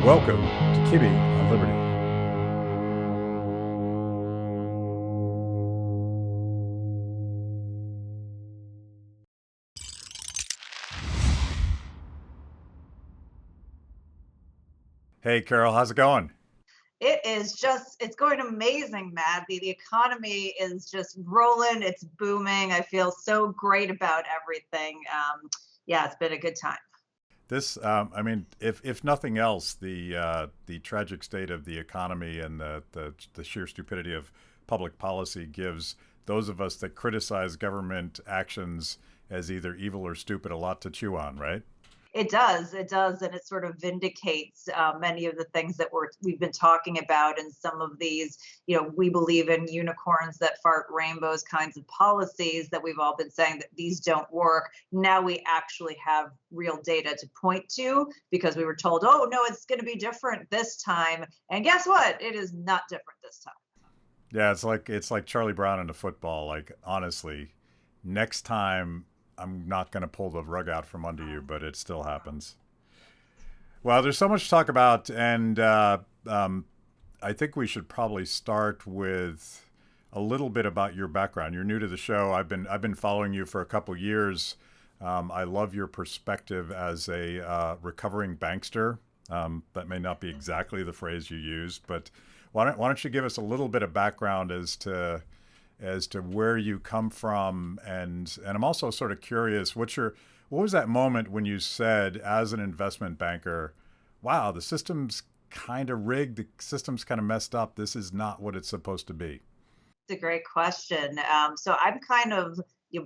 Welcome to Kibbe on Liberty. Hey, Carol, how's it going? It's going amazing, Matt. The economy is just rolling. It's booming. I feel so great about everything. Yeah, it's been a good time. If nothing else, the tragic state of the economy and the sheer stupidity of public policy gives those of us that criticize government actions as either evil or stupid a lot to chew on, right? It does, and it sort of vindicates many of the things that we've been talking about, and some of these, we believe in unicorns that fart rainbows kinds of policies that we've all been saying that these don't work. Now we actually have real data to point to because we were told, oh no, it's going to be different this time, and guess what? It is not different this time. Yeah, it's like Charlie Brown in the football. Like honestly, next time I'm not going to pull the rug out from under you, but it still happens. Well, there's so much to talk about, and I think we should probably start with a little bit about your background. You're new to the show. I've been following you for a couple years. I love your perspective as a recovering bankster. That may not be exactly the phrase you used, but why don't you give us a little bit of background as to where you come from, and I'm also sort of curious what was that moment when you said as an investment banker, wow, the system's kind of rigged, the system's kind of messed up, this is not what it's supposed to be. It's a great question. So I'm kind of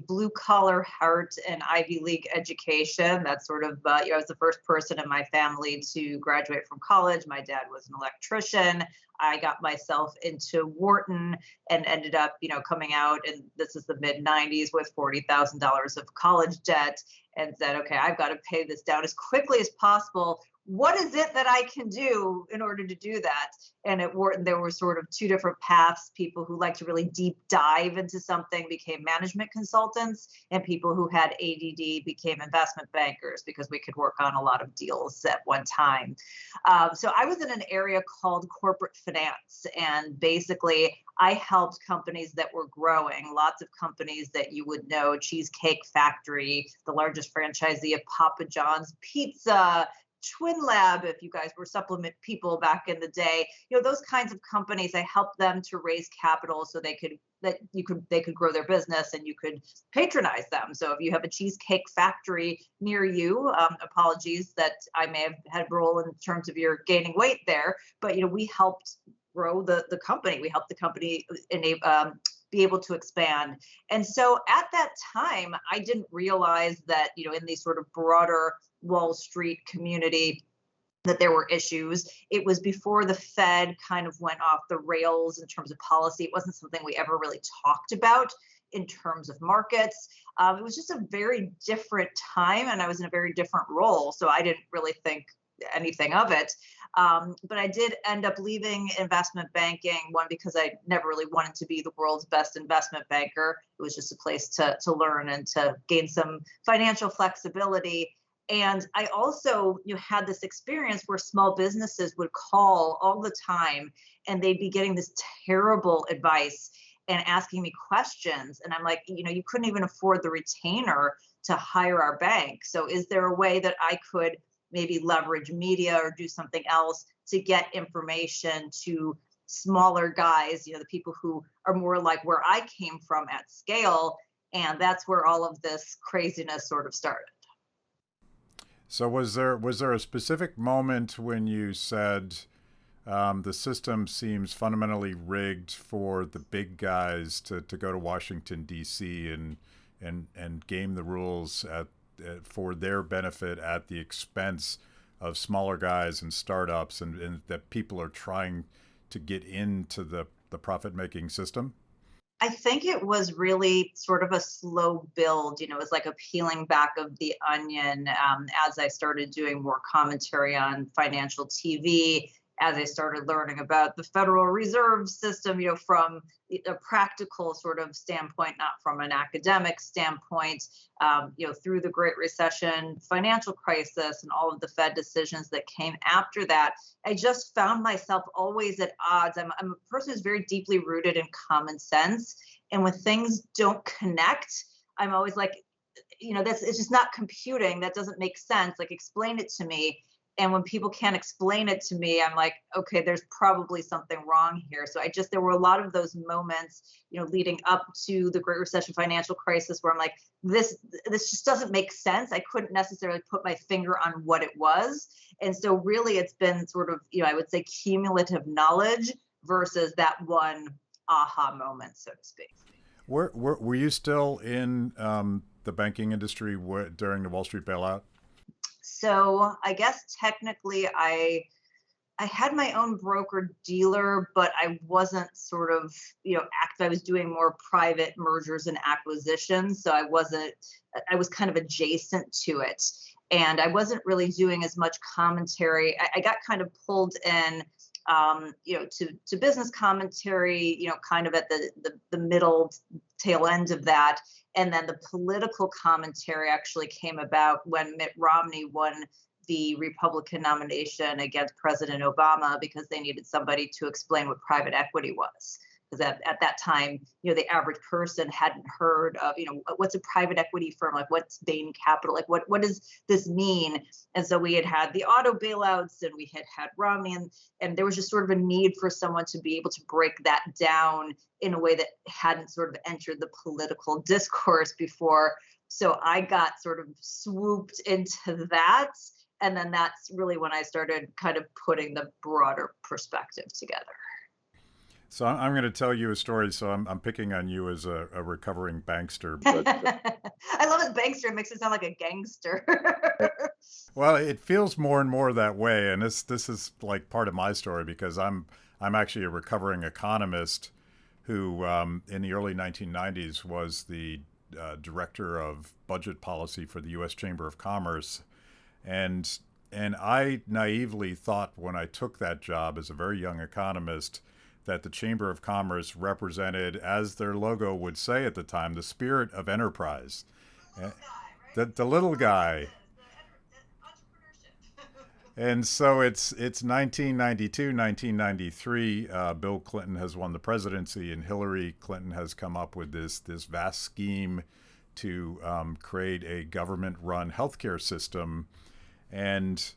blue collar heart and Ivy League education. That's sort of, I was the first person in my family to graduate from college. My dad was an electrician. I got myself into Wharton and ended up, coming out, and this is the mid 90s, with $40,000 of college debt, and said, okay, I've got to pay this down as quickly as possible. What is it that I can do in order to do that? And at Wharton, there were sort of two different paths. People who like to really deep dive into something became management consultants, and people who had ADD became investment bankers because we could work on a lot of deals at one time. So I was in an area called corporate finance, and basically I helped companies that were growing, lots of companies that you would know, Cheesecake Factory, the largest franchisee of Papa John's Pizza, Twin Lab, if you guys were supplement people back in the day, those kinds of companies. I helped them to raise capital so they could grow their business and you could patronize them. So if you have a Cheesecake Factory near you, apologies that I may have had a role in terms of your gaining weight there, but we helped grow the company. We helped the company be able to expand. And so at that time, I didn't realize that, in the sort of broader Wall Street community, that there were issues. It was before the Fed kind of went off the rails in terms of policy. It wasn't something we ever really talked about in terms of markets. It was just a very different time, and I was in a very different role. So I didn't really think anything of it. But I did end up leaving investment banking, one, because I never really wanted to be the world's best investment banker. It was just a place to learn and to gain some financial flexibility. And I also had this experience where small businesses would call all the time and they'd be getting this terrible advice and asking me questions. And I'm like, you couldn't even afford the retainer to hire our bank. So is there a way that I could maybe leverage media or do something else to get information to smaller guys, the people who are more like where I came from at scale? And that's where all of this craziness sort of started. So was there a specific moment when you said the system seems fundamentally rigged for the big guys to go to Washington D.C. and game the rules for their benefit at the expense of smaller guys and startups, and that people are trying to get into the profit making system? I think it was really sort of a slow build. It was like a peeling back of the onion as I started doing more commentary on financial TV, as I started learning about the Federal Reserve System, from a practical sort of standpoint, not from an academic standpoint, through the Great Recession, financial crisis, and all of the Fed decisions that came after that, I just found myself always at odds. I'm a person who's very deeply rooted in common sense. And when things don't connect, I'm always like, it's just not computing. That doesn't make sense. Like, explain it to me. And when people can't explain it to me, I'm like, okay, there's probably something wrong here. So there were a lot of those moments, leading up to the Great Recession financial crisis where I'm like, this just doesn't make sense. I couldn't necessarily put my finger on what it was. And so really it's been sort of, I would say cumulative knowledge versus that one aha moment, so to speak. Were you still in the banking industry during the Wall Street bailout? So I guess technically I had my own broker dealer, but I wasn't sort of, active. I was doing more private mergers and acquisitions. So I was kind of adjacent to it. And I wasn't really doing as much commentary. I got kind of pulled in, to business commentary, kind of at the middle tail end of that. And then the political commentary actually came about when Mitt Romney won the Republican nomination against President Obama because they needed somebody to explain what private equity was. Because at that time, the average person hadn't heard of, what's a private equity firm? Like, what's Bain Capital? Like, what does this mean? And so we had the auto bailouts and we had Romney, and there was just sort of a need for someone to be able to break that down in a way that hadn't sort of entered the political discourse before. So I got sort of swooped into that. And then that's really when I started kind of putting the broader perspective together. So I'm going to tell you a story. So I'm picking on you as a recovering bankster. But I love his bankster. It makes it sound like a gangster. Well, it feels more and more that way, and this is like part of my story because I'm actually a recovering economist who in the early 1990s was the director of budget policy for the U.S. Chamber of Commerce, and I naively thought when I took that job as a very young economist that the Chamber of Commerce represented, as their logo would say at the time, the spirit of enterprise. The little guy. And so it's 1992, 1993. Bill Clinton has won the presidency, and Hillary Clinton has come up with this vast scheme to create a government-run healthcare system. And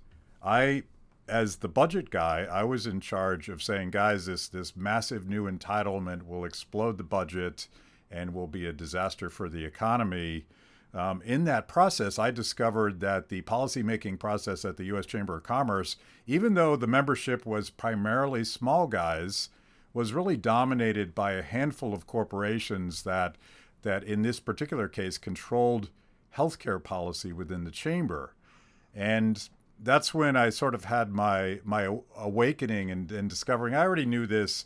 as the budget guy, I was in charge of saying, guys, this massive new entitlement will explode the budget and will be a disaster for the economy. In that process, I discovered that the policymaking process at the U.S. Chamber of Commerce, even though the membership was primarily small guys, was really dominated by a handful of corporations that in this particular case controlled healthcare policy within the chamber. And that's when I sort of had my awakening and discovering. I already knew this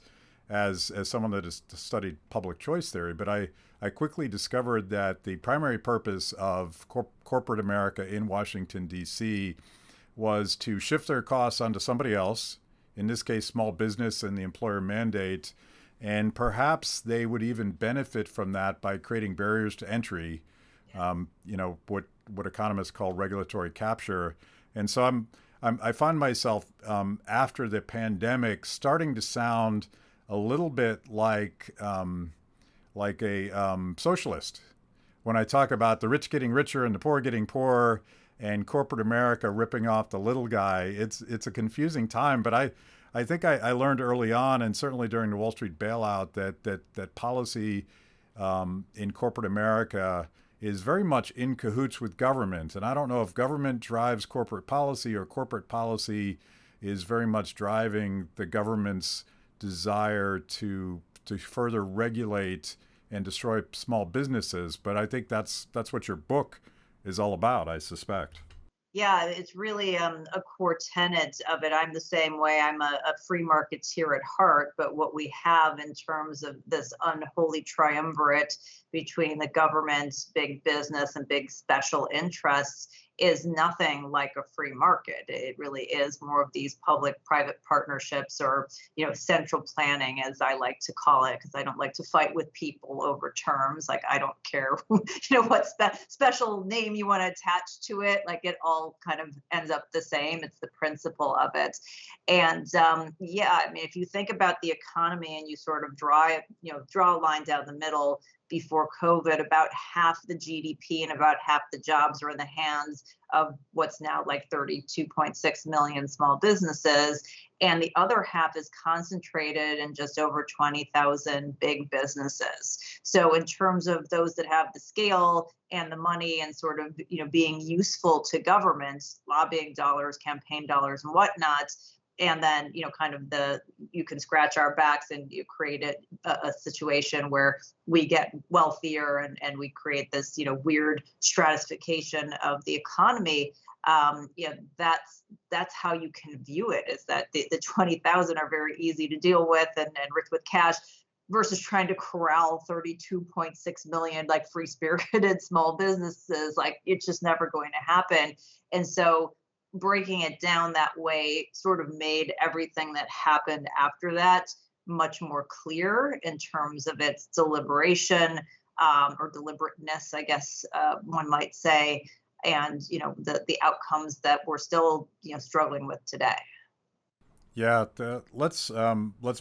as someone that has studied public choice theory, but I quickly discovered that the primary purpose of corporate America in Washington, D.C. was to shift their costs onto somebody else, in this case, small business and the employer mandate, and perhaps they would even benefit from that by creating barriers to entry, what economists call regulatory capture. And so I find myself after the pandemic starting to sound a little bit like a socialist when I talk about the rich getting richer and the poor getting poorer and corporate America ripping off the little guy. It's a confusing time, but I think I learned early on, and certainly during the Wall Street bailout, that policy in corporate America is very much in cahoots with government. And I don't know if government drives corporate policy or corporate policy is very much driving the government's desire to further regulate and destroy small businesses. But I think that's what your book is all about, I suspect. Yeah, it's really a core tenet of it. I'm the same way. I'm a free marketeer at heart, but what we have in terms of this unholy triumvirate between the government, big business, and big special interests is nothing like a free market. It really is more of these public-private partnerships, or central planning, as I like to call it, because I don't like to fight with people over terms. Like, I don't care, what special name you want to attach to it. Like, it all kind of ends up the same. It's the principle of it. And if you think about the economy and you sort of draw a line down the middle, before COVID, about half the GDP and about half the jobs are in the hands of what's now like 32.6 million small businesses. And the other half is concentrated in just over 20,000 big businesses. So in terms of those that have the scale and the money and sort of, being useful to governments, lobbying dollars, campaign dollars and whatnot, and then, you can scratch our backs and you create a situation where we get wealthier and we create this, weird stratification of the economy. That's how you can view it, is that the 20,000 are very easy to deal with and rich with cash, versus trying to corral 32.6 million like free-spirited small businesses. Like, it's just never going to happen. And so breaking it down that way sort of made everything that happened after that much more clear in terms of its deliberation, or deliberateness, I guess one might say, and the outcomes that we're still struggling with today. Yeah, let's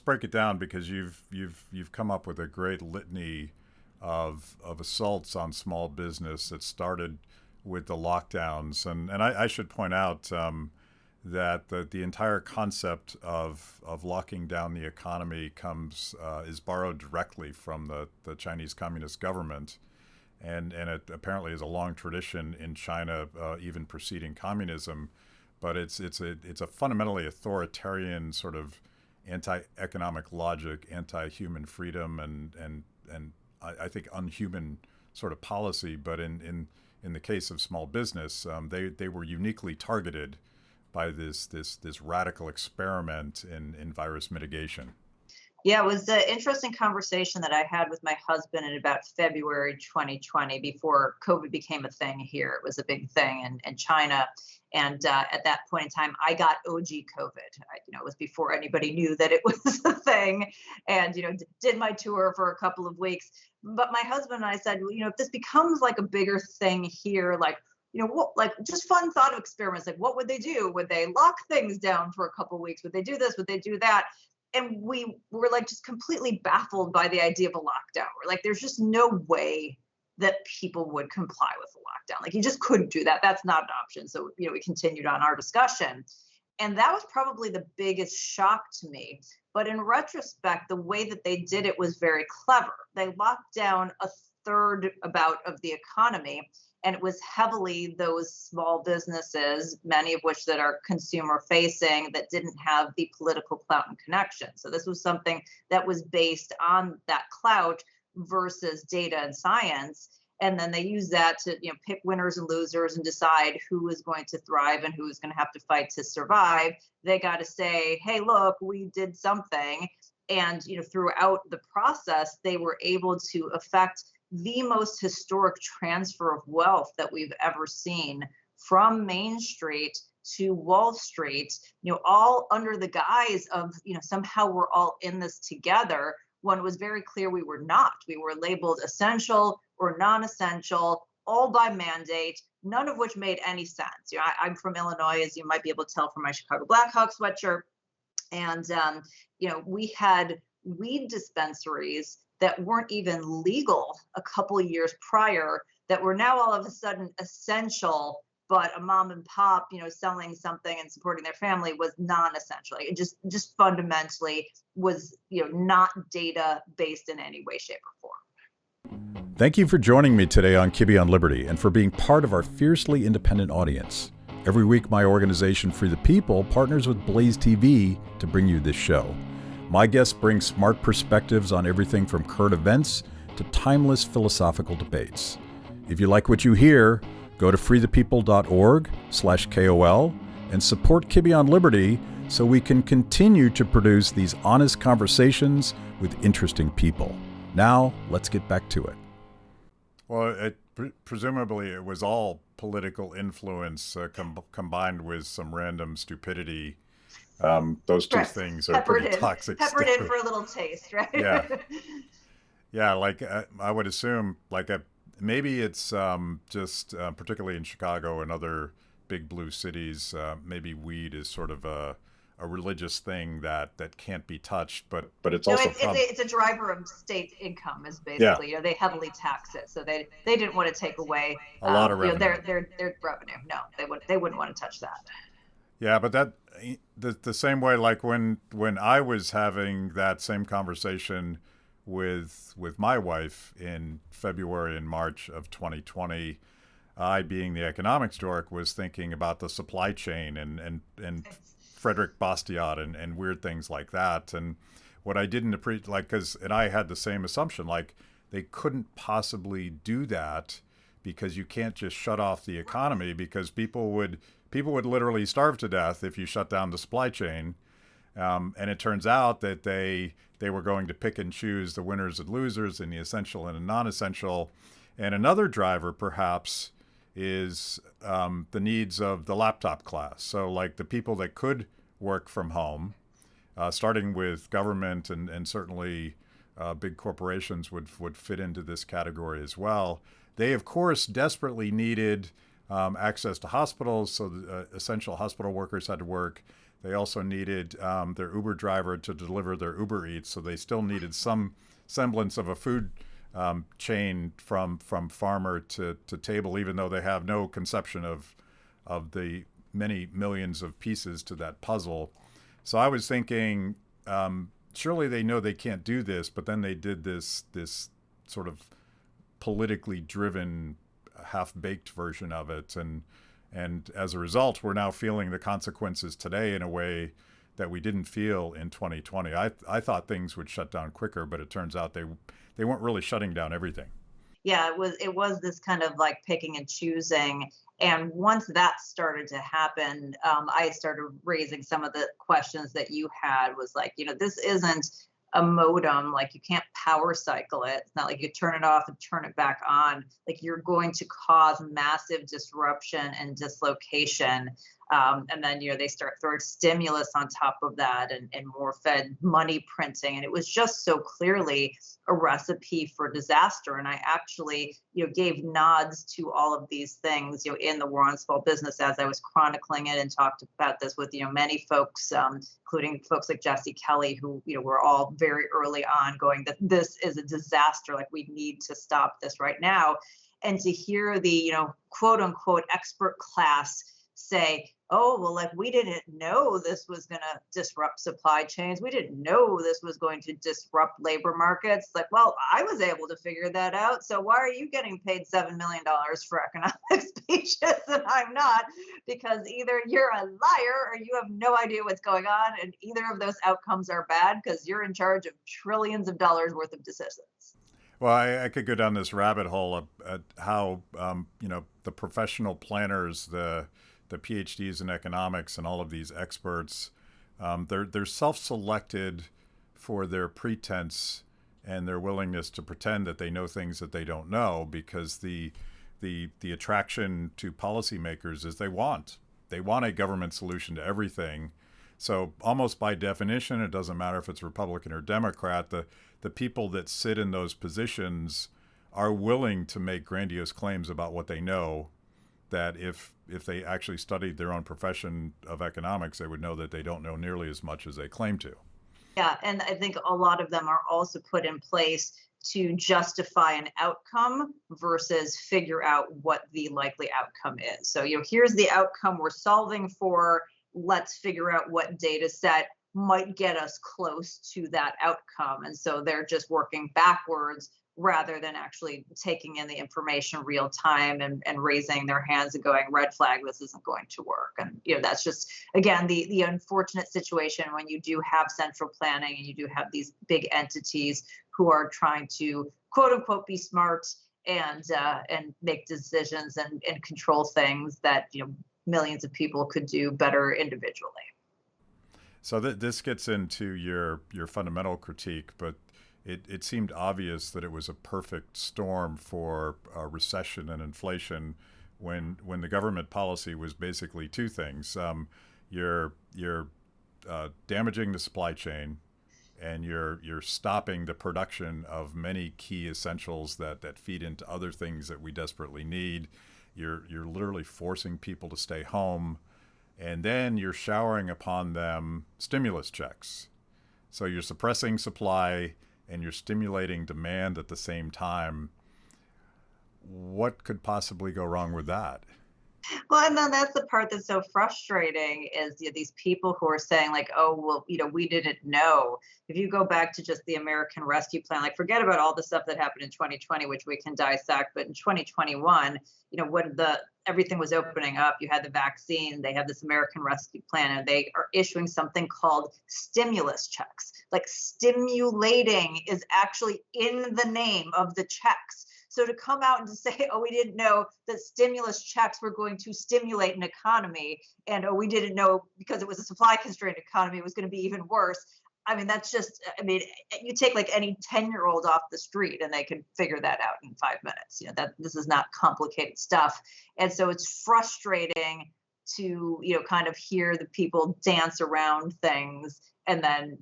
break it down, because you've come up with a great litany of assaults on small business that started with the lockdowns, and I should point out that the entire concept of locking down the economy is borrowed directly from the Chinese Communist government, and it apparently is a long tradition in China, even preceding communism. But it's a fundamentally authoritarian sort of anti-economic logic, anti-human freedom, and I think unhuman sort of policy. But in the case of small business, they were uniquely targeted by this radical experiment in virus mitigation. Yeah, it was an interesting conversation that I had with my husband in about February 2020, before COVID became a thing here. It was a big thing in China. And at that point in time, I got OG COVID. It was before anybody knew that it was a thing, and, did my tour for a couple of weeks. But my husband and I said, well, if this becomes like a bigger thing here, like, what, like, just fun thought of experiments, like, what would they do? Would they lock things down for a couple of weeks? Would they do this? Would they do that? And we were like just completely baffled by the idea of a lockdown. We're like, there's just no way that people would comply with a lockdown. Like, you just couldn't do that. That's not an option. So, we continued on our discussion. And that was probably the biggest shock to me. But in retrospect, the way that they did it was very clever. They locked down a third about of the economy, and it was heavily those small businesses, many of which that are consumer facing, that didn't have the political clout and connection. So this was something that was based on that clout versus data and science. And then they use that to pick winners and losers and decide who is going to thrive and who is going to have to fight to survive. They got to say, hey, look, we did something. And throughout the process, they were able to affect the most historic transfer of wealth that we've ever seen, from Main Street to Wall Street, all under the guise of, somehow we're all in this together, when it was very clear we were not. We were labeled essential or non-essential, all by mandate, none of which made any sense. I'm from Illinois, as you might be able to tell from my Chicago Blackhawks sweatshirt. And, we had weed dispensaries that weren't even legal a couple of years prior, that were now all of a sudden essential, but a mom and pop, selling something and supporting their family was non-essential. It just fundamentally was, not data based in any way, shape, or form. Thank you for joining me today on Kibbe on Liberty, and for being part of our fiercely independent audience. Every week, my organization, Free the People, partners with Blaze TV to bring you this show. My guests bring smart perspectives on everything from current events to timeless philosophical debates. If you like what you hear, go to freethepeople.org/KOL and support Kibbe on Liberty, so we can continue to produce these honest conversations with interesting people. Now, let's get back to it. Well, presumably it was all political influence combined with some random stupidity. Those two Right. things are Peppered pretty in, toxic peppered in stuff. for a little taste, Yeah, right? yeah. Like I would assume, maybe it's just particularly in Chicago and other big blue cities, maybe weed is sort of a religious thing that can't be touched, but it's No, also it's a driver of state income is yeah, basically, they heavily tax it, so they didn't want to take away, a lot of revenue. their revenue. No, they wouldn't want to touch that. Yeah, but the same way, like when I was having that same conversation with my wife in February and March of 2020, I, being the economics dork, was thinking about the supply chain and Frederick Bastiat and weird things like that. And what I didn't appreciate, and I had the same assumption, like they couldn't possibly do that because you can't just shut off the economy because people would literally starve to death if you shut down the supply chain. And it turns out that they were going to pick and choose the winners and losers and the essential and the non-essential. And another driver, perhaps, is the needs of the laptop class. So, like the people that could work from home, starting with government and certainly big corporations would fit into this category as well. They, of course, desperately needed access to hospitals, so the essential hospital workers had to work. They also needed their Uber driver to deliver their Uber Eats, so they still needed some semblance of a food chain from farmer to table, even though they have no conception of the many millions of pieces to that puzzle. So I was thinking, surely they know they can't do this, but then they did this sort of politically driven, half-baked version of it, and as a result, we're now feeling the consequences today in a way that we didn't feel in 2020. I thought things would shut down quicker, but it turns out they weren't really shutting down everything. Yeah, it was this kind of like picking and choosing. And once that started to happen, I started raising some of the questions that you had. Was like, this isn't a modem. Like, you can't power cycle it. It's not like you turn it off and turn it back on. Like, you're going to cause massive disruption and dislocation. And then, they start throwing stimulus on top of that, and more Fed money printing. And it was just so clearly a recipe for disaster. And I actually, gave nods to all of these things, in the War on Small Business as I was chronicling it, and talked about this with, many folks, including folks like Jesse Kelly, who, were all very early on going that this is a disaster. Like, we need to stop this right now. And to hear the, quote unquote expert class say, oh, well, like, we didn't know this was going to disrupt supply chains. We didn't know this was going to disrupt labor markets. Like, well, I was able to figure that out. So why are you getting paid $7 million for economic speeches and I'm not? Because either you're a liar or you have no idea what's going on. And either of those outcomes are bad because you're in charge of trillions of dollars worth of decisions. Well, I could go down this rabbit hole of how the professional planners, the PhDs in economics, and all of these experts, they're self-selected for their pretense and their willingness to pretend that they know things that they don't know, because the attraction to policymakers is they want a government solution to everything. So almost by definition, it doesn't matter if it's Republican or Democrat, the people that sit in those positions are willing to make grandiose claims about what they know, that if they actually studied their own profession of economics, they would know that they don't know nearly as much as they claim to. Yeah, and I think a lot of them are also put in place to justify an outcome versus figure out what the likely outcome is. So, here's the outcome we're solving for. Let's figure out what data set might get us close to that outcome. And so they're just working backwards rather than actually taking in the information real time and raising their hands and going, red flag, this isn't going to work. And, that's just, again, the unfortunate situation when you do have central planning and you do have these big entities who are trying to, quote unquote, be smart and make decisions and control things that, millions of people could do better individually. So this gets into your fundamental critique, but it seemed obvious that it was a perfect storm for recession and inflation when the government policy was basically two things. You're damaging the supply chain, and you're stopping the production of many key essentials that feed into other things that we desperately need. You're literally forcing people to stay home, and then you're showering upon them stimulus checks. So you're suppressing supply and you're stimulating demand at the same time. What could possibly go wrong with that? Well, and then that's the part that's so frustrating is these people who are saying like, oh, well, we didn't know. If you go back to just the American Rescue Plan, like forget about all the stuff that happened in 2020, which we can dissect, but in 2021, when everything was opening up, you had the vaccine, they have this American Rescue Plan, and they are issuing something called stimulus checks. Like stimulating is actually in the name of the checks. So to come out and to say, oh, we didn't know that stimulus checks were going to stimulate an economy, and oh, we didn't know because it was a supply constrained economy, it was going to be even worse. I mean, that's just, you take like any 10-year-old off the street and they can figure that out in 5 minutes. That this is not complicated stuff. And so it's frustrating to, kind of hear the people dance around things and then,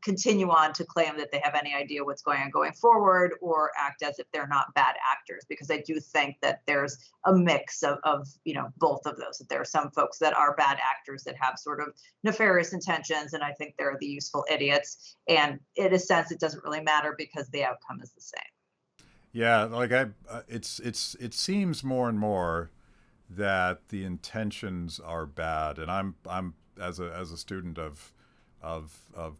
continue on to claim that they have any idea what's going forward, or act as if they're not bad actors, because I do think that there's a mix of both of those, that there are some folks that are bad actors that have sort of nefarious intentions, and I think they're the useful idiots. And in a sense, it doesn't really matter because the outcome is the same. Yeah, like it seems more and more that the intentions are bad, and I'm as a student of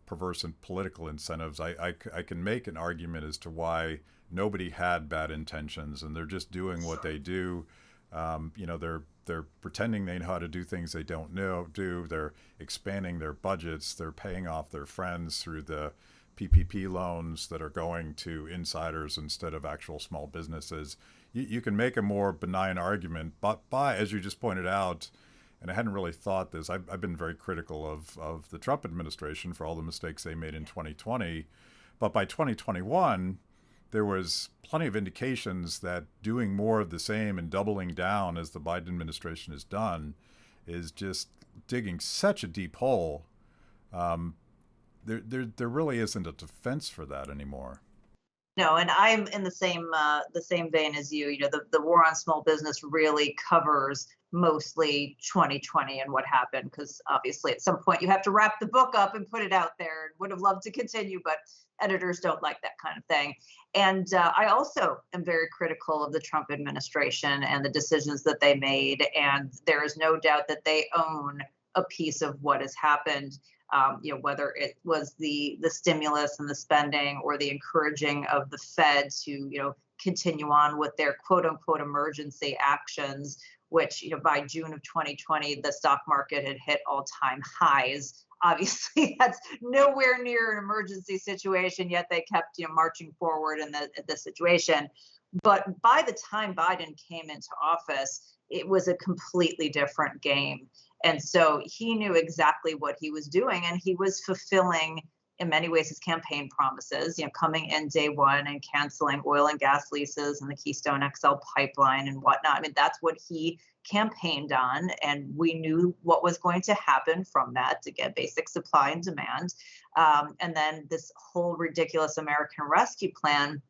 perverse and political incentives, I can make an argument as to why nobody had bad intentions, and they're just doing what they do. They're pretending they know how to do things they don't do. They're expanding their budgets. They're paying off their friends through the PPP loans that are going to insiders instead of actual small businesses. You can make a more benign argument, but as you just pointed out, and I hadn't really thought this, I've been very critical of the Trump administration for all the mistakes they made in 2020. But by 2021, there was plenty of indications that doing more of the same and doubling down as the Biden administration has done is just digging such a deep hole. There really isn't a defense for that anymore. No, and I'm in the same vein as you. The war on small business really covers mostly 2020 and what happened, because obviously at some point you have to wrap the book up and put it out there. And would have loved to continue, but editors don't like that kind of thing. And I also am very critical of the Trump administration and the decisions that they made. And there is no doubt that they own a piece of what has happened. Whether it was the stimulus and the spending, or the encouraging of the Fed to, continue on with their quote unquote emergency actions, which, by June of 2020, the stock market had hit all-time highs. Obviously, that's nowhere near an emergency situation, yet they kept, marching forward in the situation. But by the time Biden came into office, it was a completely different game. And so he knew exactly what he was doing, and he was fulfilling, in many ways, his campaign promises, coming in day one and canceling oil and gas leases and the Keystone XL pipeline and whatnot. I mean, that's what he campaigned on, and we knew what was going to happen from that, to get basic supply and demand. And then this whole ridiculous American Rescue Plan,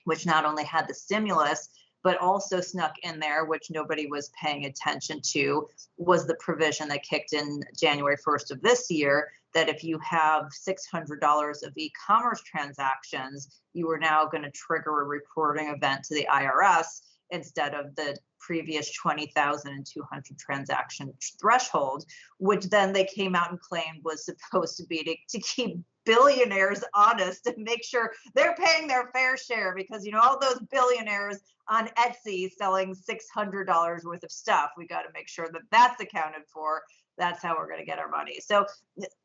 which not only had the stimulus, but also snuck in there, which nobody was paying attention to, was the provision that kicked in January 1st of this year, that if you have $600 of e-commerce transactions, you are now going to trigger a reporting event to the IRS instead of the previous 20,200 transaction threshold, which then they came out and claimed was supposed to be to keep billionaires honest and make sure they're paying their fair share, because all those billionaires on Etsy selling $600 worth of stuff, we got to make sure that that's accounted for. That's how we're going to get our money. So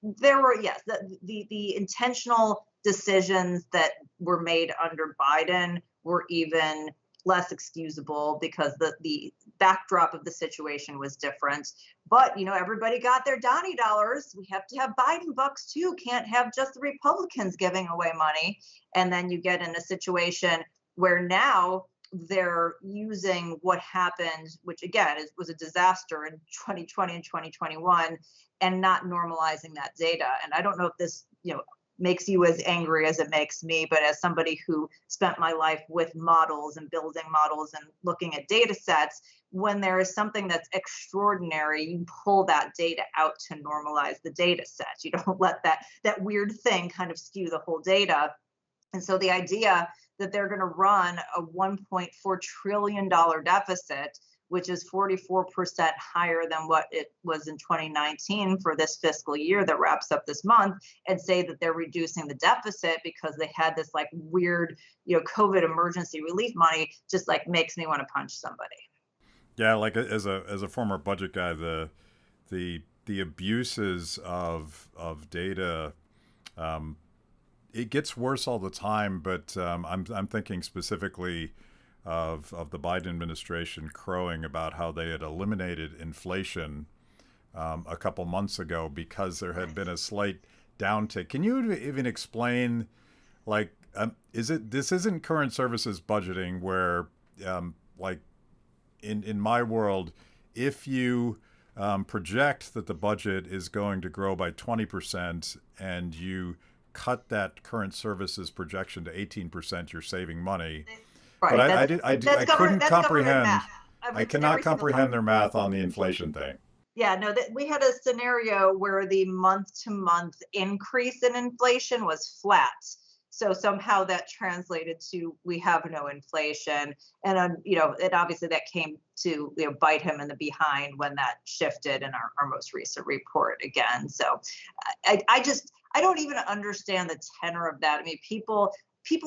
there were, yes, the intentional decisions that were made under Biden were even less excusable, because the backdrop of the situation was different. But, everybody got their Donnie dollars. We have to have Biden bucks too. Can't have just the Republicans giving away money. And then you get in a situation where now they're using what happened, which again was a disaster in 2020 and 2021, and not normalizing that data. And I don't know if this, makes you as angry as it makes me, but as somebody who spent my life with models and building models and looking at data sets, when there is something that's extraordinary, you pull that data out to normalize the data set. You don't let that weird thing kind of skew the whole data. And so the idea that they're going to run a $1.4 trillion deficit, which is 44% higher than what it was in 2019 for this fiscal year that wraps up this month, and say that they're reducing the deficit because they had this like weird, COVID emergency relief money, just like makes me want to punch somebody. Yeah, like as a former budget guy, the abuses of data, it gets worse all the time. But I'm thinking specifically of the Biden administration crowing about how they had eliminated inflation a couple months ago because there had been a slight downtick. Can you even explain, like, this isn't current services budgeting where, like, in my world, if you project that the budget is going to grow by 20% and you cut that current services projection to 18%, you're saving money. Right. But I couldn't comprehend. I cannot comprehend their math on the inflation thing. Yeah, no, we had a scenario where the month-to-month increase in inflation was flat. So somehow that translated to we have no inflation, and it obviously that came to bite him in the behind when that shifted in our most recent report again. So I don't even understand the tenor of that. I mean, people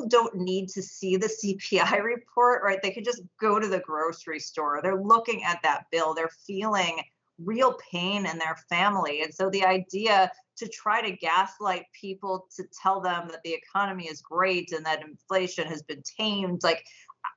don't need to see the CPI report, right? They could just go to the grocery store. They're looking at that bill. They're feeling real pain in their family. And so the idea to try to gaslight people to tell them that the economy is great and that inflation has been tamed, like,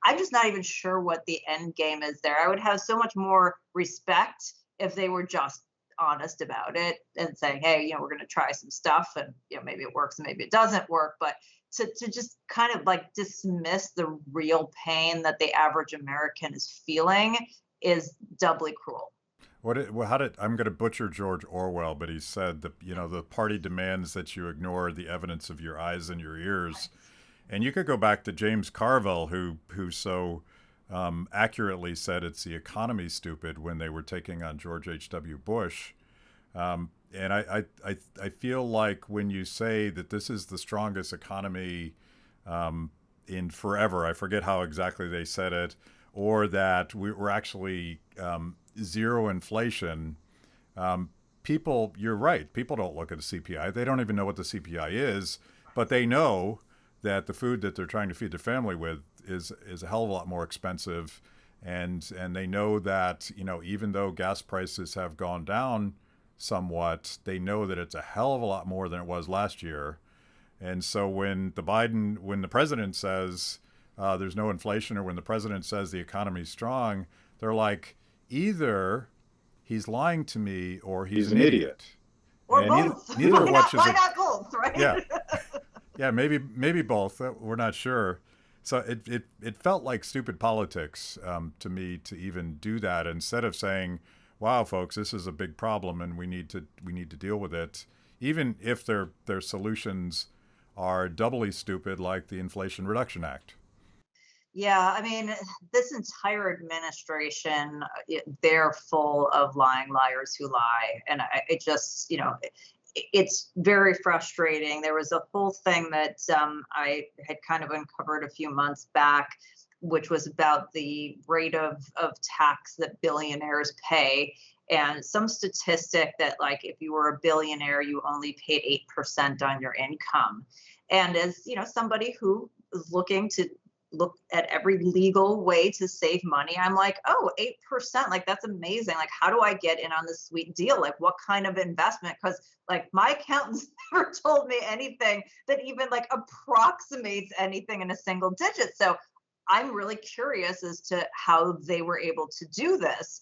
I'm just not even sure what the end game is there. I would have so much more respect if they were just honest about it and saying, hey, we're going to try some stuff and, maybe it works and maybe it doesn't work. But to just kind of like dismiss the real pain that the average American is feeling is doubly cruel. I'm going to butcher George Orwell, but he said that, the party demands that you ignore the evidence of your eyes and your ears. And you could go back to James Carville, who so accurately said it's the economy, stupid, when they were taking on George H.W. Bush. And I feel like when you say that this is the strongest economy in forever, I forget how exactly they said it, or that we're actually zero inflation, you're right. People don't look at the CPI. They don't even know what the CPI is, but they know that the food that they're trying to feed their family with is a hell of a lot more expensive. And they know that, even though gas prices have gone down somewhat, they know that it's a hell of a lot more than it was last year. And so when the president says there's no inflation, or when the president says the economy's strong, they're like, either he's lying to me or he's an idiot. Or and both. Neither of which is why not both, right? Yeah. Yeah, maybe both. We're not sure. So it felt like stupid politics to me to even do that, instead of saying, wow, folks, this is a big problem and we need to deal with it, even if their solutions are doubly stupid, like the Inflation Reduction Act. Yeah, I mean, this entire administration, they're full of lying liars who lie. And it just, it's very frustrating. There was a whole thing that I had kind of uncovered a few months back, which was about the rate of tax that billionaires pay. And some statistic that, like, if you were a billionaire, you only paid 8% on your income. And as, somebody who is looking to look at every legal way to save money, I'm like, oh, 8%, like, that's amazing. Like, how do I get in on this sweet deal? Like, what kind of investment? Because, like, my accountants never told me anything that even like approximates anything in a single digit. So I'm really curious as to how they were able to do this.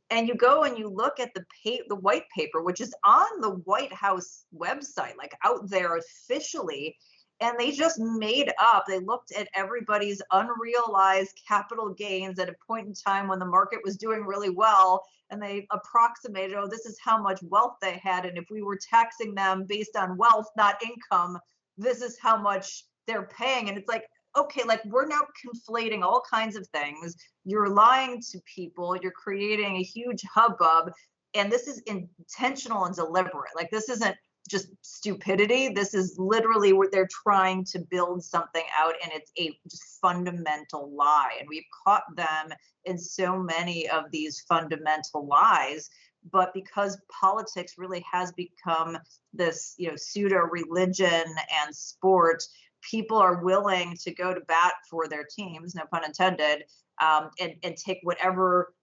And you go and you look at the white paper, which is on the White House website, like out there officially, and they just made up. They looked at everybody's unrealized capital gains at a point in time when the market was doing really well, and they approximated, oh, this is how much wealth they had, and if we were taxing them based on wealth, not income, this is how much they're paying. And it's like, okay, like we're now conflating all kinds of things. You're lying to people, you're creating a huge hubbub, and this is intentional and deliberate. Like this isn't just stupidity. This is literally what they're trying to build something out, and it's a just fundamental lie. And we've caught them in so many of these fundamental lies. But because politics really has become this, pseudo religion and sport, people are willing to go to bat for their teams, no pun intended, and take whatever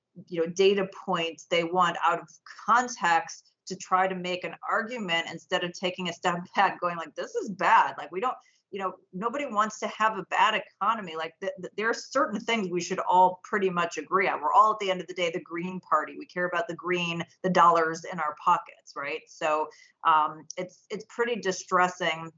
data points they want out of context to try to make an argument instead of taking a step back, going like, this is bad. Like we don't, nobody wants to have a bad economy. Like there are certain things we should all pretty much agree on. We're all at the end of the day the Green Party. We care about the green, the dollars in our pockets, right? So it's pretty distressing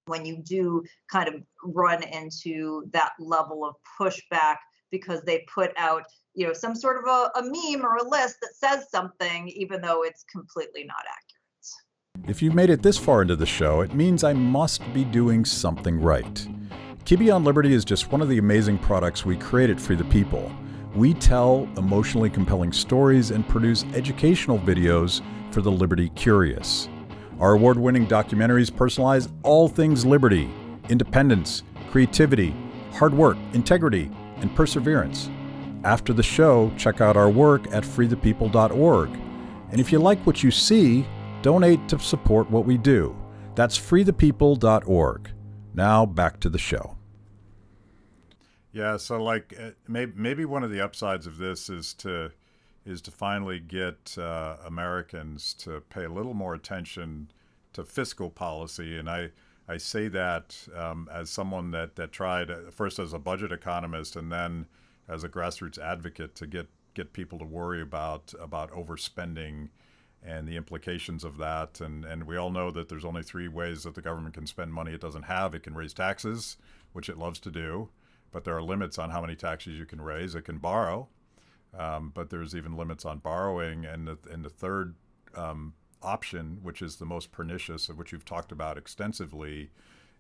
when you do kind of run into that level of pushback because they put out some sort of a meme or a list that says something, even though it's completely not accurate. If you've made it this far into the show, it means I must be doing something right. Kibbe on Liberty is just one of the amazing products we created for the people. We tell emotionally compelling stories and produce educational videos for the Liberty curious. Our award-winning documentaries personalize all things liberty, independence, creativity, hard work, integrity, and perseverance. After the show, check out our work at freethepeople.org. And if you like what you see, donate to support what we do. That's freethepeople.org. Now back to the show. Yeah, so like maybe one of the upsides of this is to finally get Americans to pay a little more attention to fiscal policy. And I say that as someone that tried first as a budget economist and then as a grassroots advocate to get people to worry about overspending and the implications of that. And we all know that there's only three ways that the government can spend money it doesn't have. It can raise taxes, which it loves to do, but there are limits on how many taxes you can raise. It can borrow, but there's even limits on borrowing. And the third option, which is the most pernicious, of which you've talked about extensively,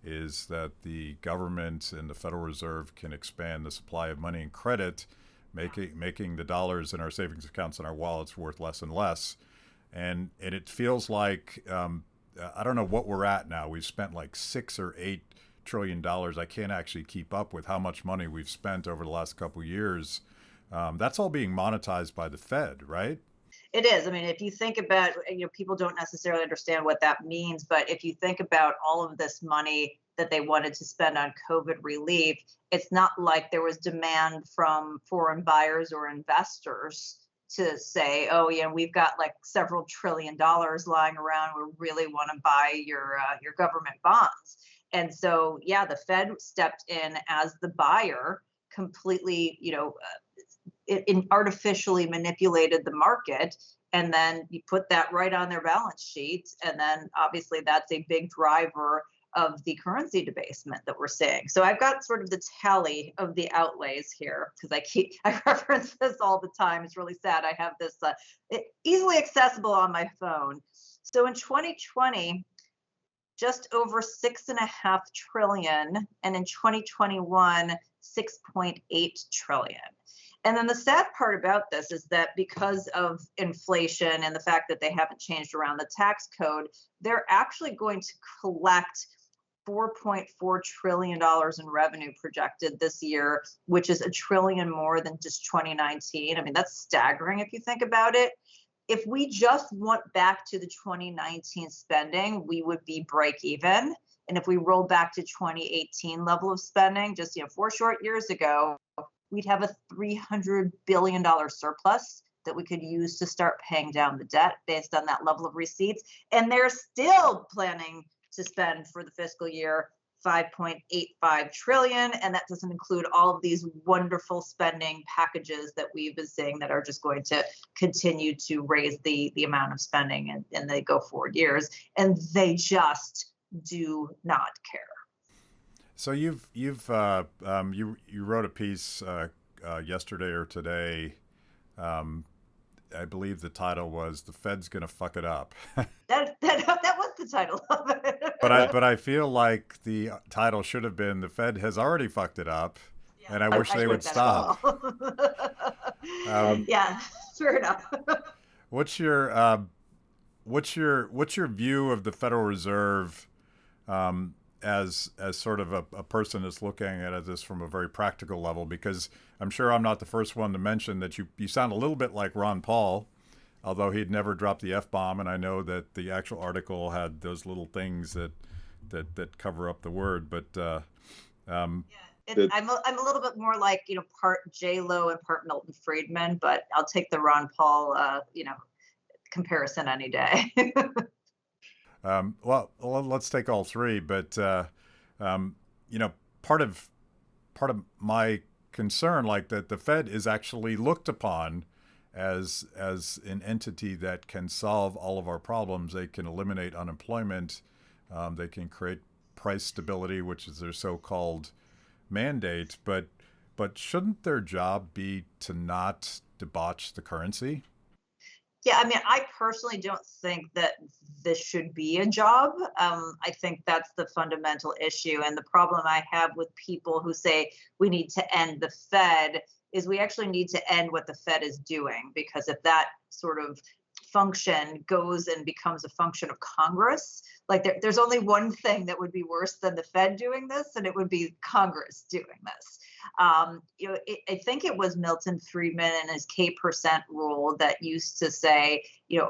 is that the government and the Federal Reserve can expand the supply of money and credit, making the dollars in our savings accounts and our wallets worth less and less. And it feels like, I don't know what we're at now. We've spent like $6 or $8 trillion. I can't actually keep up with how much money we've spent over the last couple of years. That's all being monetized by the Fed, right? It is. I mean, if you think about, people don't necessarily understand what that means, but if you think about all of this money that they wanted to spend on COVID relief, it's not like there was demand from foreign buyers or investors to say, oh, we've got like several $1 trillion lying around. We really want to buy your government bonds. And so, the Fed stepped in as the buyer, completely, it artificially manipulated the market, and then you put that right on their balance sheet, and then obviously that's a big driver of the currency debasement that we're seeing. So I've got sort of the tally of the outlays here because I reference this all the time. It's really sad. I have this easily accessible on my phone. So in 2020, just over $6.5 trillion, and in 2021, $6.8 trillion. And then the sad part about this is that because of inflation and the fact that they haven't changed around the tax code, they're actually going to collect $4.4 trillion in revenue projected this year, which is $1 trillion more than just 2019. I mean, that's staggering if you think about it. If we just went back to the 2019 spending, we would be break even. And if we roll back to 2018 level of spending, just 4 short years ago, we'd have a $300 billion surplus that we could use to start paying down the debt based on that level of receipts. And they're still planning to spend for the fiscal year 5.85 trillion, and that doesn't include all of these wonderful spending packages that we've been seeing that are just going to continue to raise the amount of spending in the go forward years, and they just do not care. So you wrote a piece yesterday or today. I believe the title was "The Fed's Gonna Fuck It Up." That was the title of it. But I feel like the title should have been "The Fed has already fucked it up," Yeah, and I wish they would stop. Yeah, fair enough. What's your view of the Federal Reserve as sort of a person that's looking at this from a very practical level? Because I'm sure I'm not the first one to mention that you sound a little bit like Ron Paul, although he'd never dropped the F-bomb, and I know that the actual article had those little things that cover up the word. But I'm a little bit more like, part J-Lo and part Milton Friedman, but I'll take the Ron Paul comparison any day. Well, let's take all three. But part of my concern, like that, the Fed is actually looked upon as an entity that can solve all of our problems. They can eliminate unemployment. They can create price stability, which is their so-called mandate. But shouldn't their job be to not debauch the currency? Yeah, I mean, I personally don't think that this should be a job. I think that's the fundamental issue. And the problem I have with people who say we need to end the Fed is we actually need to end what the Fed is doing. Because if that sort of function goes and becomes a function of Congress, like there's only one thing that would be worse than the Fed doing this, and it would be Congress doing this. I think it was Milton Friedman and his K% rule that used to say,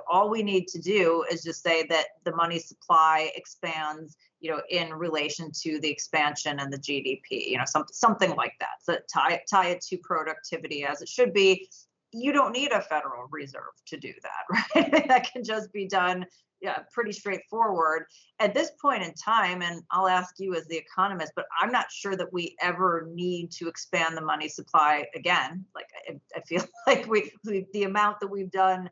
all we need to do is just say that the money supply expands, in relation to the expansion and the GDP, something like that. So tie it to productivity as it should be. You don't need a Federal Reserve to do that, right? That can just be done, pretty straightforward at this point in time. And I'll ask you as the economist, but I'm not sure that we ever need to expand the money supply again. Like I feel like the amount that we've done,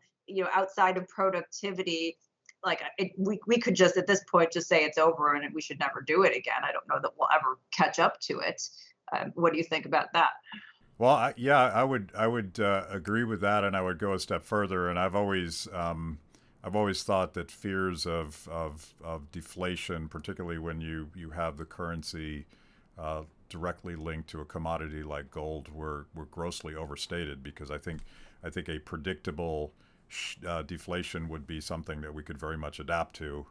outside of productivity, like we could just at this point just say it's over and we should never do it again. I don't know that we'll ever catch up to it. What do you think about that? Well, I would agree with that, and I would go a step further. And I've always thought that fears of deflation, particularly when you have the currency directly linked to a commodity like gold, were grossly overstated. Because I think a predictable deflation would be something that we could very much adapt to,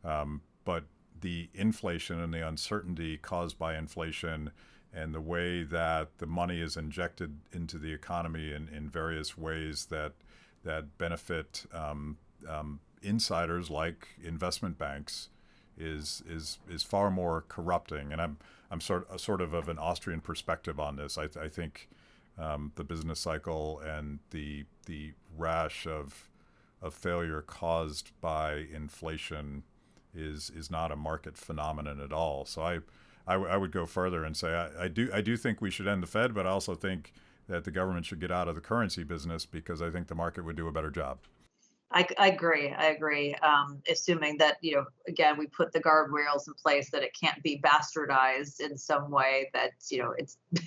but the inflation and the uncertainty caused by inflation, and the way that the money is injected into the economy in various ways that benefit insiders like investment banks is far more corrupting. And I'm sort of an Austrian perspective on this. I think the business cycle and the rash of failure caused by inflation is not a market phenomenon at all. So I would go further and say I do think we should end the Fed, but I also think that the government should get out of the currency business, because I think the market would do a better job. I agree. Assuming that, again, we put the guardrails in place, that it can't be bastardized in some way, that,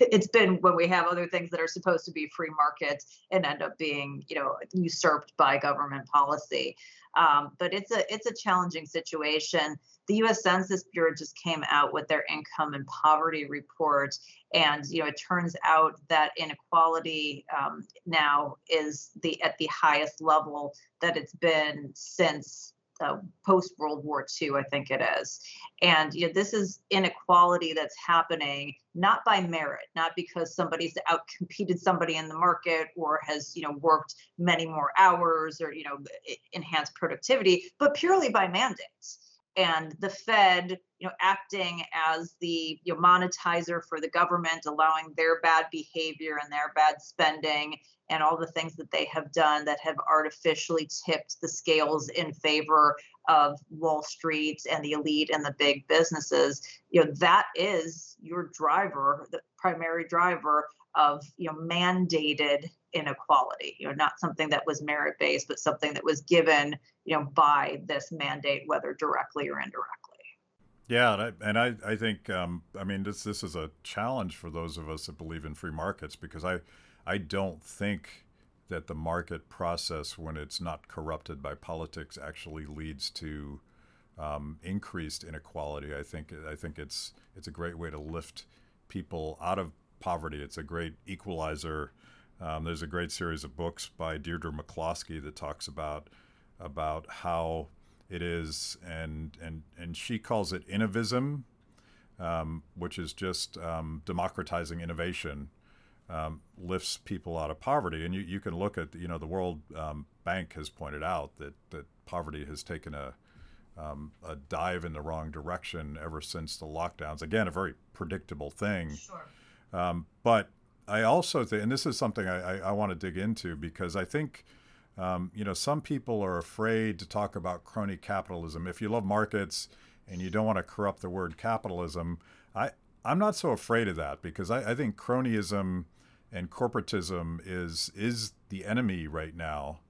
it's been when we have other things that are supposed to be free markets and end up being, usurped by government policy. But it's a challenging situation. The U.S. Census Bureau just came out with their income and poverty report, and it turns out that inequality now is at the highest level that it's been since post World War II, I think it is. And this is inequality that's happening not by merit, not because somebody's outcompeted somebody in the market or has worked many more hours or enhanced productivity, but purely by mandate. And the Fed, acting as the monetizer for the government, allowing their bad behavior and their bad spending and all the things that they have done that have artificially tipped the scales in favor of Wall Street and the elite and the big businesses, that is your driver, the primary driver of, mandated inequality, not something that was merit based, but something that was given, by this mandate, whether directly or indirectly. Yeah, and I think I mean this is a challenge for those of us that believe in free markets, because I don't think that the market process, when it's not corrupted by politics, actually leads to increased inequality. I think it's a great way to lift people out of poverty. It's a great equalizer. There's a great series of books by Deirdre McCloskey that talks about how it is, and she calls it innovism, which is just democratizing innovation, lifts people out of poverty. And you can look at, the World Bank has pointed out that poverty has taken a dive in the wrong direction ever since the lockdowns. Again, a very predictable thing. Sure. But I also think, and this is something I want to dig into, because I think, some people are afraid to talk about crony capitalism. If you love markets and you don't want to corrupt the word capitalism, I'm not so afraid of that, because I think cronyism and corporatism is the enemy right now.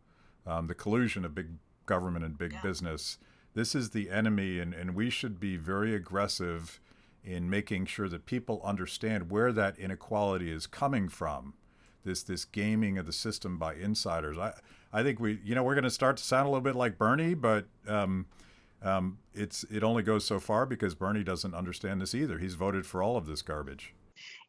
The collusion of big government and big business. This is the enemy, and we should be very aggressive in making sure that people understand where that inequality is coming from. This gaming of the system by insiders. I think we're going to start to sound a little bit like Bernie, but it only goes so far, because Bernie doesn't understand this either. He's voted for all of this garbage.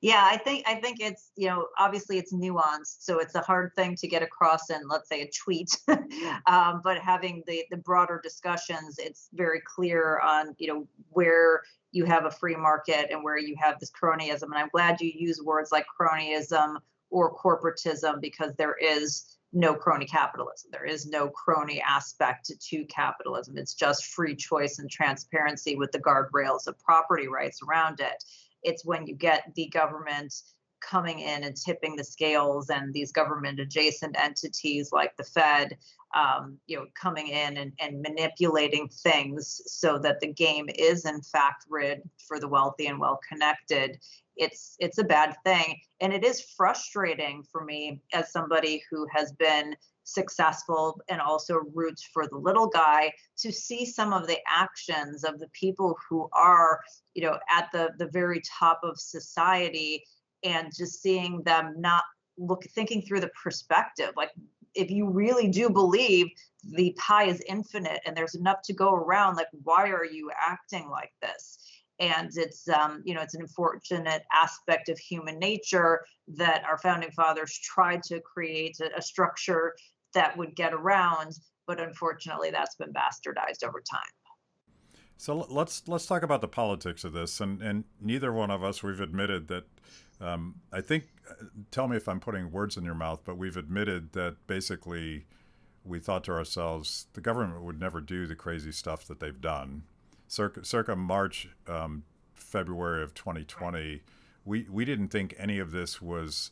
Yeah, I think it's, obviously it's nuanced, so it's a hard thing to get across in, let's say, a tweet. But having the broader discussions, it's very clear on, where you have a free market and where you have this cronyism. And I'm glad you use words like cronyism or corporatism, because there is no crony capitalism. There is no crony aspect to capitalism. It's just free choice and transparency with the guardrails of property rights around it. It's when you get the government coming in and tipping the scales, and these government adjacent entities like the Fed, coming in and manipulating things so that the game is in fact rigged for the wealthy and well-connected. It's a bad thing. And it is frustrating for me, as somebody who has been successful and also roots for the little guy, to see some of the actions of the people who are, at the very top of society, and just seeing them not thinking through the perspective. Like, if you really do believe the pie is infinite and there's enough to go around, like, why are you acting like this? And it's, it's an unfortunate aspect of human nature that our founding fathers tried to create a structure that would get around, but unfortunately that's been bastardized over time. So let's talk about the politics of this, and neither one of us, we've admitted that, I think, tell me if I'm putting words in your mouth, but we've admitted that basically we thought to ourselves, the government would never do the crazy stuff that they've done. Circa March, February of 2020, we didn't think any of this was.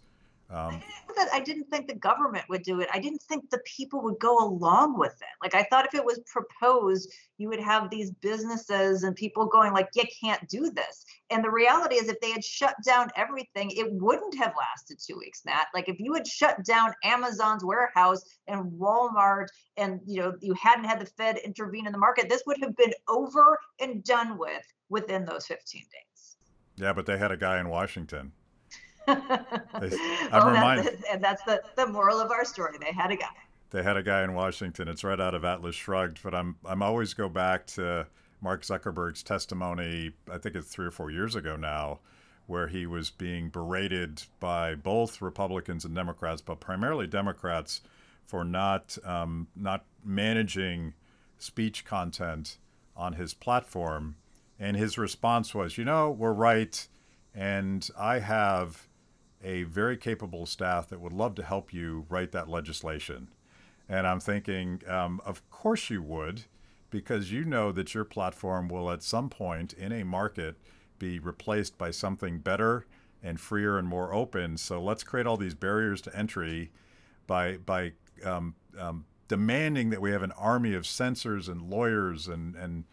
I didn't think the government would do it. I didn't think the people would go along with it. Like, I thought if it was proposed, you would have these businesses and people going like, you can't do this. And the reality is, if they had shut down everything, it wouldn't have lasted 2 weeks, Matt. Like, if you had shut down Amazon's warehouse and Walmart, and you hadn't had the Fed intervene in the market, this would have been over and done with within those 15 days. Yeah, but they had a guy in Washington. And that's the moral of our story. They had a guy. They had a guy in Washington. It's right out of Atlas Shrugged. But I'm always go back to Mark Zuckerberg's testimony. I think it's 3 or 4 years ago now, where he was being berated by both Republicans and Democrats, but primarily Democrats, for not managing speech content on his platform. And his response was, we're right, and I have a very capable staff that would love to help you write that legislation. And I'm thinking, of course you would, because that your platform will at some point in a market be replaced by something better and freer and more open. So let's create all these barriers to entry by demanding that we have an army of censors and lawyers and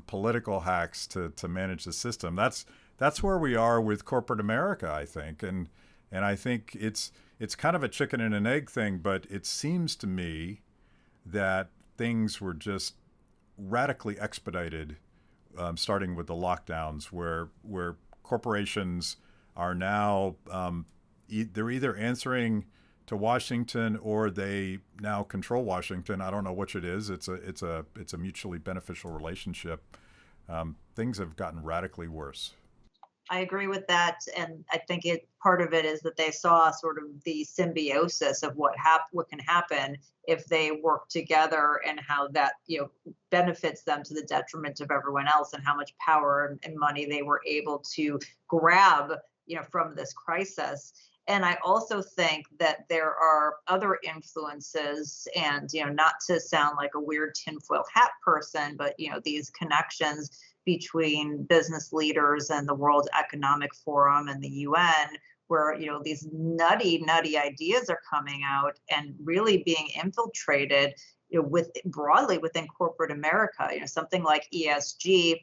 political hacks to manage the system. That's where we are with corporate America, I think, and I think it's kind of a chicken and an egg thing, but it seems to me that things were just radically expedited, starting with the lockdowns, where corporations are now they're either answering to Washington or they now control Washington. I don't know which it is. It's a mutually beneficial relationship. Things have gotten radically worse. I agree with that, and I think part of it is that they saw sort of the symbiosis of what can happen if they work together, and how that benefits them to the detriment of everyone else, and how much power and money they were able to grab from this crisis. And I also think that there are other influences, and not to sound like a weird tinfoil hat person, but these connections between business leaders and the World Economic Forum and the UN, where these nutty ideas are coming out and really being infiltrated broadly within corporate America. Something like ESG,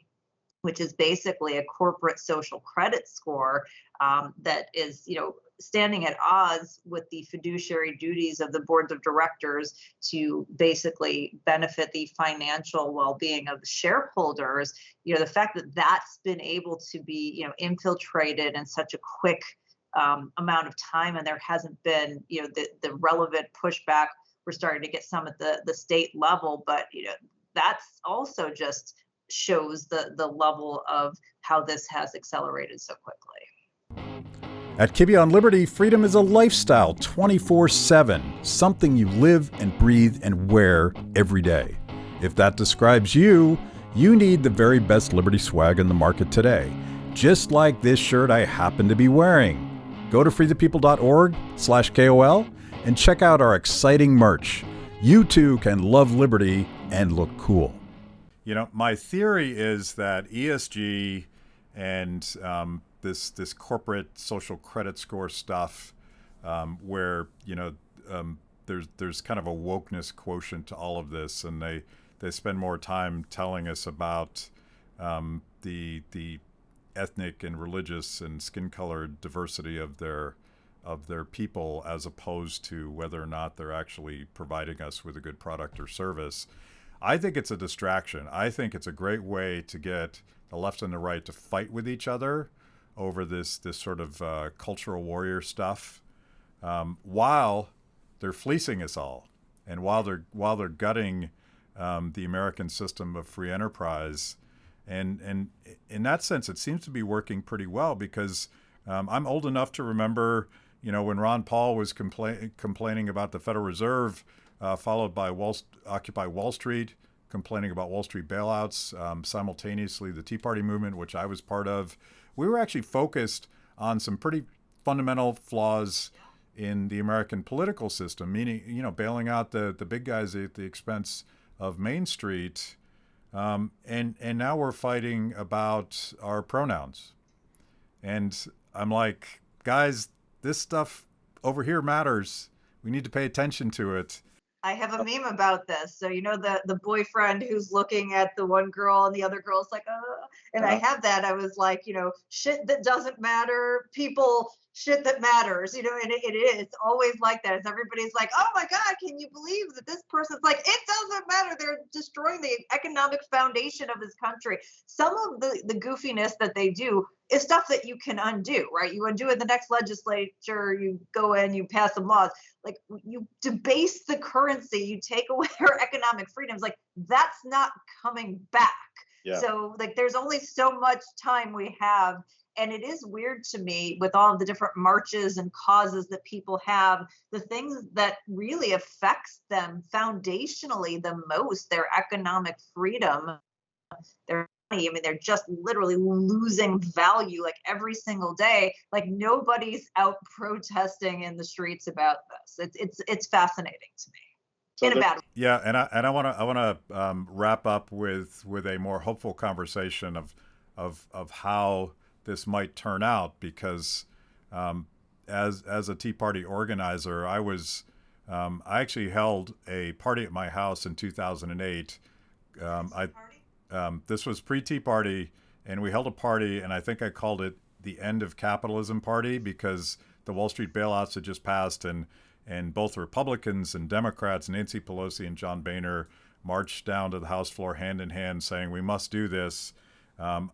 which is basically a corporate social credit score that is standing at odds with the fiduciary duties of the boards of directors to basically benefit the financial well-being of the shareholders. The fact that that's been able to be infiltrated in such a quick amount of time, and there hasn't been the relevant pushback. We're starting to get some at the state level, but that's also just shows the level of how this has accelerated so quickly. At Kibbe on Liberty, freedom is a lifestyle 24/7, something you live and breathe and wear every day. If that describes you, you need the very best Liberty swag in the market today, just like this shirt I happen to be wearing. Go to freethepeople.org/KOL and check out our exciting merch. You too can love Liberty and look cool. My theory is that ESG and this corporate social credit score stuff, where there's kind of a wokeness quotient to all of this, and they spend more time telling us about the ethnic and religious and skin color diversity of their people, as opposed to whether or not they're actually providing us with a good product or service. I think it's a distraction. I think it's a great way to get the left and the right to fight with each other over this sort of cultural warrior stuff, while they're fleecing us all, and while they're gutting the American system of free enterprise. And in that sense, it seems to be working pretty well, because I'm old enough to remember, when Ron Paul was complaining about the Federal Reserve, followed by Occupy Wall Street, complaining about Wall Street bailouts, simultaneously the Tea Party movement, which I was part of. We were actually focused on some pretty fundamental flaws in the American political system, meaning, bailing out the big guys at the expense of Main Street. And now we're fighting about our pronouns. And I'm like, guys, this stuff over here matters. We need to pay attention to it. I have a meme about this. So, the boyfriend who's looking at the one girl and the other girl's like, and I have that. I was like, shit that doesn't matter, people, shit that matters, and it is always like that. It's everybody's like, oh my God, can you believe that this person's like, it doesn't matter. They're destroying the economic foundation of this country. Some of the goofiness that they do is stuff that you can undo, right? You undo it in the next legislature, you go in, you pass some laws. Like, you debase the currency, you take away our economic freedoms, like, that's not coming back. Yeah. So there's only so much time we have. And it is weird to me, with all of the different marches and causes that people have, the things that really affects them foundationally the most, their economic freedom, their money. They're just literally losing value every single day. Nobody's out protesting in the streets about this. It's fascinating to me. So in a bad way. Yeah, and I want to wrap up with a more hopeful conversation of how this might turn out, because as a Tea Party organizer, I was I actually held a party at my house in 2008. I This was pre-Tea Party, and we held a party, and I think I called it the End of Capitalism Party because the Wall Street bailouts had just passed, and both Republicans and Democrats, Nancy Pelosi and John Boehner, marched down to the House floor hand in hand, saying we must do this. I'm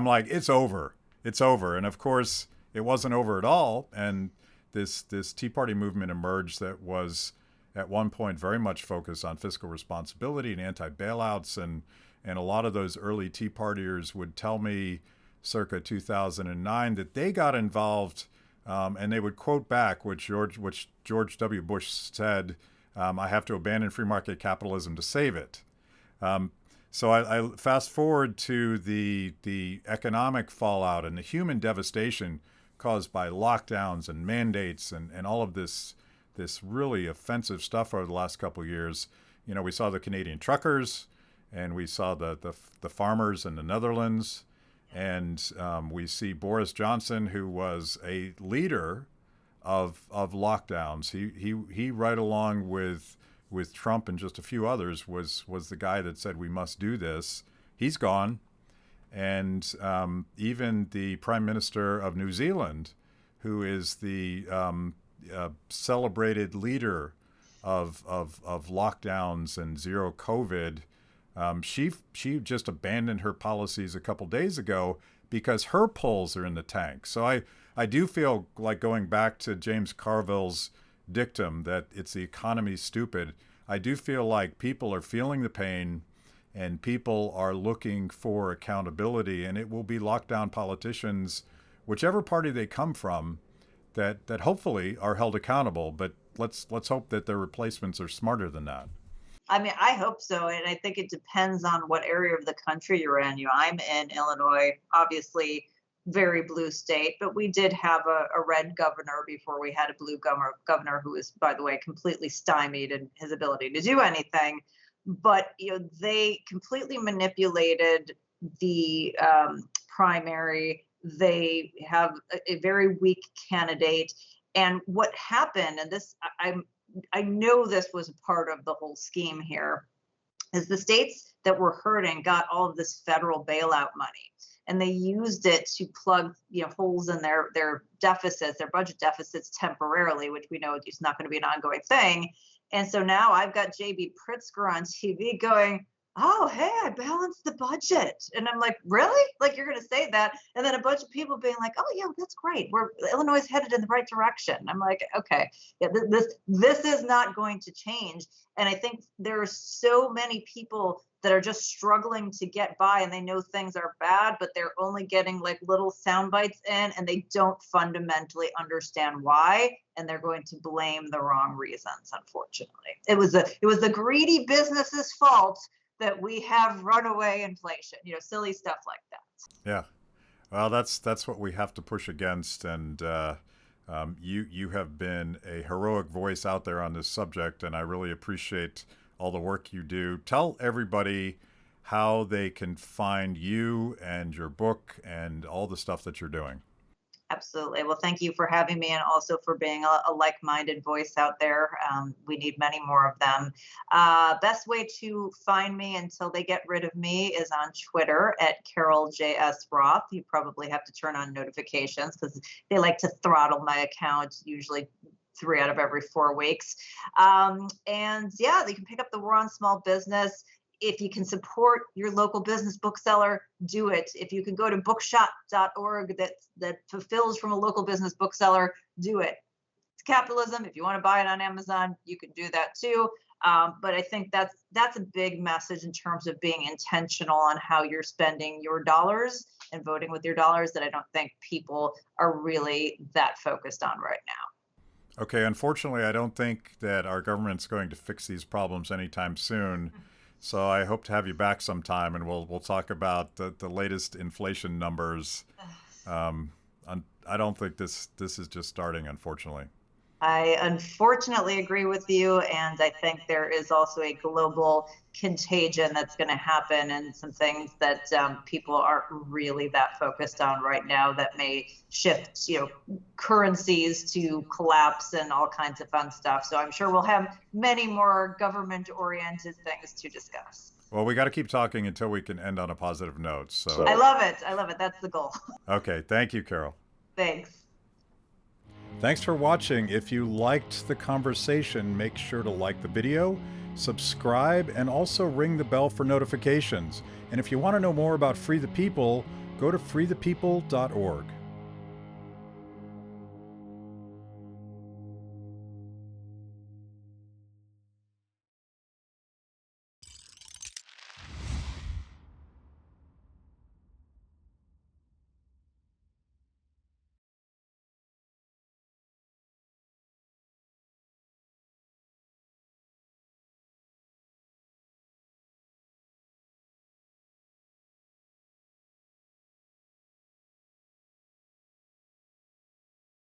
like, it's over, it's over, and of course it wasn't over at all. And this Tea Party movement emerged that was at one point very much focused on fiscal responsibility and anti-bailouts, and a lot of those early Tea Partiers would tell me circa 2009 that they got involved, and they would quote back what George W. Bush said, I have to abandon free market capitalism to save it. So I fast forward to the economic fallout and the human devastation caused by lockdowns and mandates and all of this really offensive stuff over the last couple of years. You know, we saw the Canadian truckers, and we saw the farmers in the Netherlands, and we see Boris Johnson, who was a leader of lockdowns. He right along with Trump and just a few others was the guy that said we must do this. He's gone, and even the Prime Minister of New Zealand, who is the celebrated leader of lockdowns and zero COVID, she just abandoned her policies a couple days ago because her polls are in the tank. So I do feel like going back to James Carville's dictum that it's the economy stupid. I do feel like people are feeling the pain and people are looking for accountability, and it will be lockdown politicians, whichever party they come from, that hopefully are held accountable. But let's hope that their replacements are smarter than that. I mean, I hope so. And I think it depends on what area of the country you're in. You know, I'm in Illinois, obviously very blue state, but we did have a red governor before we had a blue governor who was, by the way, completely stymied in his ability to do anything. But, you know, they completely manipulated the primary. They have a very weak candidate. And what happened, and this, I know this was a part of the whole scheme here, is the states that were hurting got all of this federal bailout money, and they used it to plug, you know, holes in their deficits, their budget deficits temporarily, which we know is not going to be an ongoing thing. And so now I've got JB Pritzker on TV going, oh, hey, I balanced the budget. And I'm like, really? Like, you're going to say that? And then a bunch of people being like, oh, yeah, that's great. Illinois is headed in the right direction. I'm like, okay, yeah, this is not going to change. And I think there are so many people that are just struggling to get by, and they know things are bad, but they're only getting like little sound bites in, and they don't fundamentally understand why, and they're going to blame the wrong reasons. Unfortunately, it was the greedy business's fault that we have runaway inflation, you know, silly stuff like that. Yeah, well, that's what we have to push against, and you have been a heroic voice out there on this subject, and I really appreciate all the work you do. Tell everybody how they can find you and your book and all the stuff that you're doing. Absolutely. Well, thank you for having me, and also for being a like-minded voice out there. We need many more of them. Best way to find me until they get rid of me is on Twitter at Carol J.S. Roth. You probably have to turn on notifications because they like to throttle my account, usually 3 out of every 4 weeks. And yeah, you can pick up The War on Small Business. If you can support your local business bookseller, do it. If you can go to bookshop.org that fulfills from a local business bookseller, do it. It's capitalism. If you want to buy it on Amazon, you can do that too. But I think that's a big message in terms of being intentional on how you're spending your dollars and voting with your dollars that I don't think people are really that focused on right now. Okay, unfortunately, I don't think that our government's going to fix these problems anytime soon. So I hope to have you back sometime, and we'll talk about the latest inflation numbers. I don't think this is just starting, unfortunately. I unfortunately agree with you, and I think there is also a global contagion that's going to happen, and some things that people aren't really that focused on right now that may shift, currencies to collapse and all kinds of fun stuff. So I'm sure we'll have many more government-oriented things to discuss. Well, we got to keep talking until we can end on a positive note. So I love it. I love it. That's the goal. Okay, thank you, Carol. Thanks. Thanks for watching. If you liked the conversation, make sure to like the video, subscribe, and also ring the bell for notifications. And if you want to know more about Free the People, go to freethepeople.org.